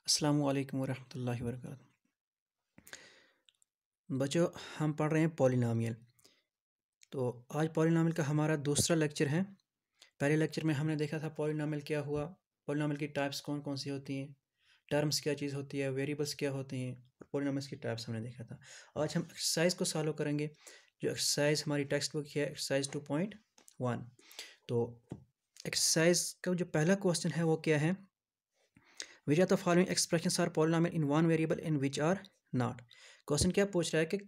अस्सलामु अलैकुम वरहमतुल्लाहि वबरकातुहू। बच्चों, हम पढ़ रहे हैं पॉलिनॉमियल। तो आज पॉलिनॉमियल का हमारा दूसरा लेक्चर है। पहले लेक्चर में हमने देखा था पॉलिनॉमियल क्या हुआ, पॉलिनॉमियल की टाइप्स कौन कौन सी होती हैं, टर्म्स क्या चीज़ होती है, वेरिएबल्स क्या होते हैं और पॉलिनॉमियल्स की टाइप्स हमने देखा था। आज हम एक्सरसाइज को सॉल्व करेंगे। जो एक्सरसाइज हमारी टेक्स्ट बुक है एक्सरसाइज 2.1। तो एक्सरसाइज का जो पहला क्वेश्चन है वो क्या है, which are the following expressions are polynomial in one variable in which are not. Question क्या पूछ रहा है कि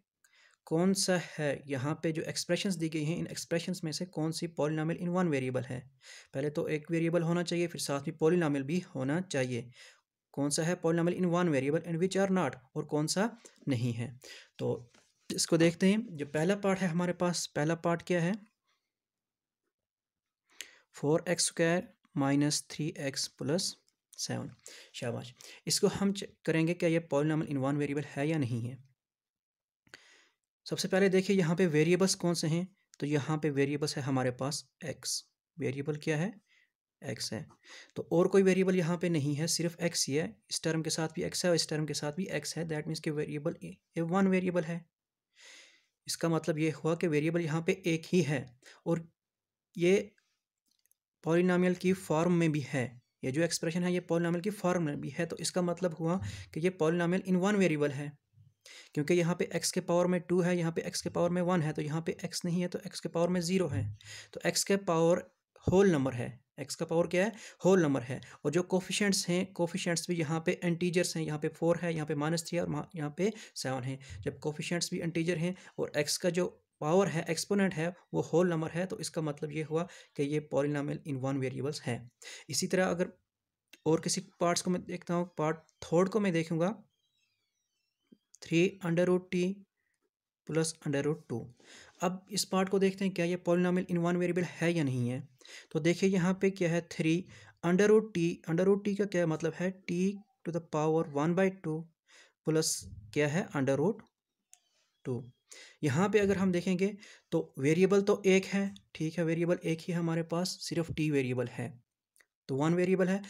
कौन सा है, यहाँ पे जो एक्सप्रेशंस दी गई हैं इन एक्सप्रेशंस में से कौन सी पॉलिनॉमियल इन वन वेरिएबल है। पहले तो एक वेरिएबल होना चाहिए, फिर साथ में पॉलिनॉमियल भी होना चाहिए। कौन सा है polynomial in one variable in which are not, और कौन सा नहीं है। तो इसको देखते हैं। जो पहला पार्ट है हमारे पास, पहला पार्ट क्या है, 4x² माइनस 3x प्लस 7। शाबाश। इसको हम चेक करेंगे क्या ये पॉलिनॉमियल इन वन वेरिएबल है या नहीं है। सबसे पहले देखिए यहाँ पे वेरिएबल्स कौन से हैं। तो यहाँ पे वेरिएबल्स है हमारे पास x। वेरिएबल क्या है, x है। तो और कोई वेरिएबल यहाँ पे नहीं है, सिर्फ x ही है। इस टर्म के साथ भी x है और इस टर्म के साथ भी x है। दैट मीन्स कि वेरिएबल ये वन वेरिएबल है। इसका मतलब ये हुआ कि वेरिएबल यहाँ पे एक ही है और ये पॉलिनॉमियल की फॉर्म में भी है। ये जो एक्सप्रेशन है ये पॉलिनॉमियल की फॉर्म में भी है। तो इसका मतलब हुआ कि ये पॉलिनॉमियल इन वन वेरिएबल है, क्योंकि यहाँ पे x के पावर में 2 है, यहाँ पे x के पावर में 1 है, तो यहाँ पे x नहीं है तो x के पावर में 0 है। तो x के पावर होल नंबर है, x का पावर क्या है, होल नंबर है। और जो कोफिशिएंट्स हैं, कोफिशिएंट्स भी यहाँ पे इंटीजर्स हैं। यहाँ पे 4 है, यहाँ पे -3 है और यहाँ पे 7 है। जब कोफिशिएंट्स भी इंटीजर हैं और x का जो पावर है, एक्सपोनेंट है, वो होल नंबर है, तो इसका मतलब ये हुआ कि ये पॉलिनॉमियल इन वन वेरिएबल्स है। इसी तरह अगर और किसी पार्ट्स को मैं देखता हूँ, पार्ट थर्ड को मैं देखूँगा, 3√t प्लस √2। अब इस पार्ट को देखते हैं क्या ये पॉलिनॉमियल इन वन वेरिएबल है या नहीं है। तो देखिए यहाँ पे क्या है, 3√t। √t का क्या मतलब है, t to the power 1/2 plus क्या है, √2। यहाँ पे अगर हम देखेंगे तो वेरिएबल तो एक है, ठीक है, वेरिएबल एक ही हमारे पास, सिर्फ t वेरिएबल है, तो वन वेरिएबल है।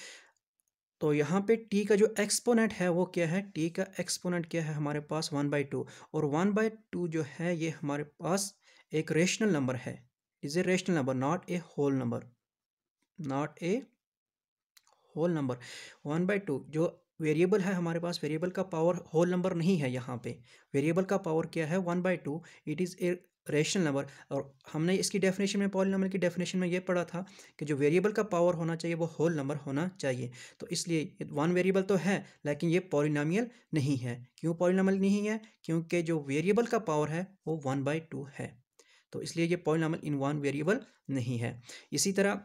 तो यहाँ पे t का जो एक्सपोनेंट है वो क्या है, t का एक्सपोनेंट क्या है हमारे पास 1/2। और 1/2 जो है ये हमारे पास एक रेशनल नंबर है, is a rational number, not a whole number, not a whole number. 1/2 जो वेरिएबल है हमारे पास, वेरिएबल का पावर होल नंबर नहीं है। यहाँ पे वेरिएबल का पावर क्या है, 1/2। It is a rational number. और हमने इसकी डेफिनेशन में, पॉलिनॉमियल की डेफिनेशन में ये पढ़ा था कि जो वेरिएबल का पावर होना चाहिए वो होल नंबर होना चाहिए। तो इसलिए वन वेरिएबल तो है लेकिन ये पॉलिनॉमियल नहीं है। क्यों पॉलिनॉमियल नहीं है, क्योंकि जो वेरिएबल का पावर है वो 1/2 है, तो इसलिए ये पॉलिनॉमियल इन वन वेरिएबल नहीं है। इसी तरह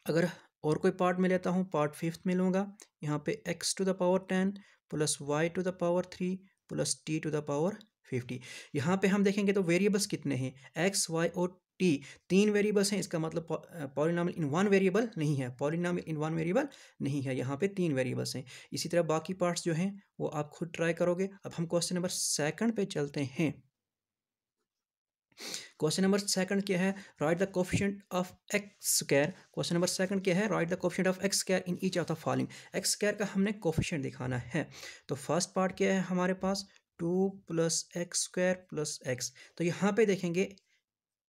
अगर और कोई पार्ट में लेता हूँ, पार्ट फिफ्थ में लूँगा, यहाँ पे x to the power 10 plus y to the power 3 plus t to the power 50। यहाँ पे हम देखेंगे तो वेरिएबल्स कितने हैं, x, y और t, तीन वेरिएबल्स हैं। इसका मतलब पॉलिनॉमियल इन वन वेरिएबल नहीं है, पॉलिनॉमियल इन वन वेरिएबल नहीं है, यहाँ पे तीन वेरिएबल्स हैं। इसी तरह बाकी पार्ट्स जो हैं वो आप खुद ट्राई करोगे। अब हम क्वेश्चन नंबर सेकंड पे चलते हैं। क्वेश्चन नंबर सेकंड क्या है, right the coefficient of x square. Question number second क्या है, right the coefficient of x square in each of the following. X square का हमने कोफिशिएंट दिखाना है। तो फर्स्ट पार्ट क्या है हमारे पास, 2 plus x square plus x. तो यहाँ पे देखेंगे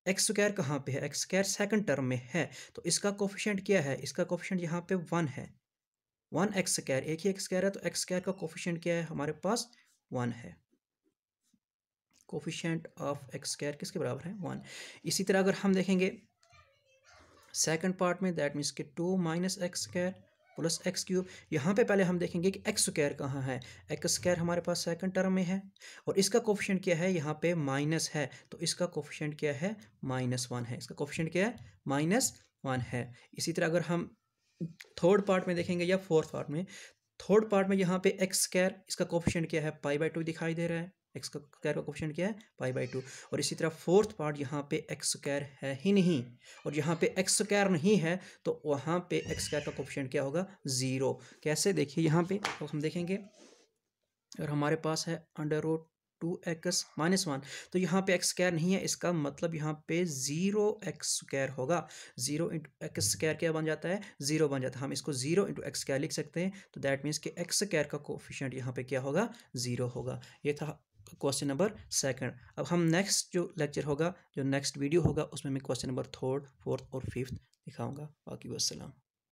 एक्स स्क्वायर कहाँ पे है, एक्स स्क्वायर सेकंड टर्म में है, तो इसका कोफिशिएंट क्या है, इसका कोफिशिएंट यहाँ पे 1 है। 1 एक्स स्क्वायर, एक ही एक्स स्क्वायर है, तो एक्स स्क्वायर का कोफिशिएंट क्या है हमारे पास, 1 है। कोफिशिएंट ऑफ एक्स स्क्वायर किसके बराबर है, 1। इसी तरह अगर हम देखेंगे सेकंड पार्ट में, दैट मीन्स कि 2 minus x square plus x cube. यहाँ पे पहले हम देखेंगे कि एक्स स्क्वायर कहाँ है, एक्स स्क्वायर हमारे पास सेकंड टर्म में है और इसका कोफिशिएंट क्या है, यहाँ पे माइनस है, तो इसका कोफिशिएंट क्या है, -1 है। इसका कोफिशिएंट क्या है, -1 है। इसी तरह अगर हम थर्ड पार्ट में देखेंगे या फोर्थ पार्ट में, थर्ड पार्ट में यहाँ पे एक्स स्क्वायर, इसका कोफिशिएंट क्या है, π/2 दिखाई दे रहा है, एक्स का स्क्वायर का कोफिशिएंट क्या है, π/2। और इसी तरह फोर्थ पार्ट यहाँ पे एक्स स्क्वायर है ही नहीं, और यहाँ पे एक्स स्क्वायर नहीं है तो वहाँ पे एक्स स्क्वायर का कोफिशिएंट क्या होगा, 0। कैसे, देखिए यहाँ पे तो हम देखेंगे अगर हमारे पास है √2 2x-1। तो यहाँ पे एक्स स्क्वायर नहीं है, इसका मतलब यहाँ पे 0x² होगा। 0 इंटू एक्स स्क्वायर क्या बन जाता है, 0 बन जाता है। हम इसको 0 इंटू एक्स स्क्वायर लिख सकते हैं। तो दैट मीन्स कि एक्स स्क्वायर का कोफिशिएंट यहाँ पे क्या होगा, 0 होगा। ये था क्वेश्चन नंबर सेकंड। अब हम नेक्स्ट जो लेक्चर होगा, जो नेक्स्ट वीडियो होगा, उसमें मैं क्वेश्चन नंबर थर्ड, फोर्थ और फिफ्थ दिखाऊंगा। बाकी वस्सलाम।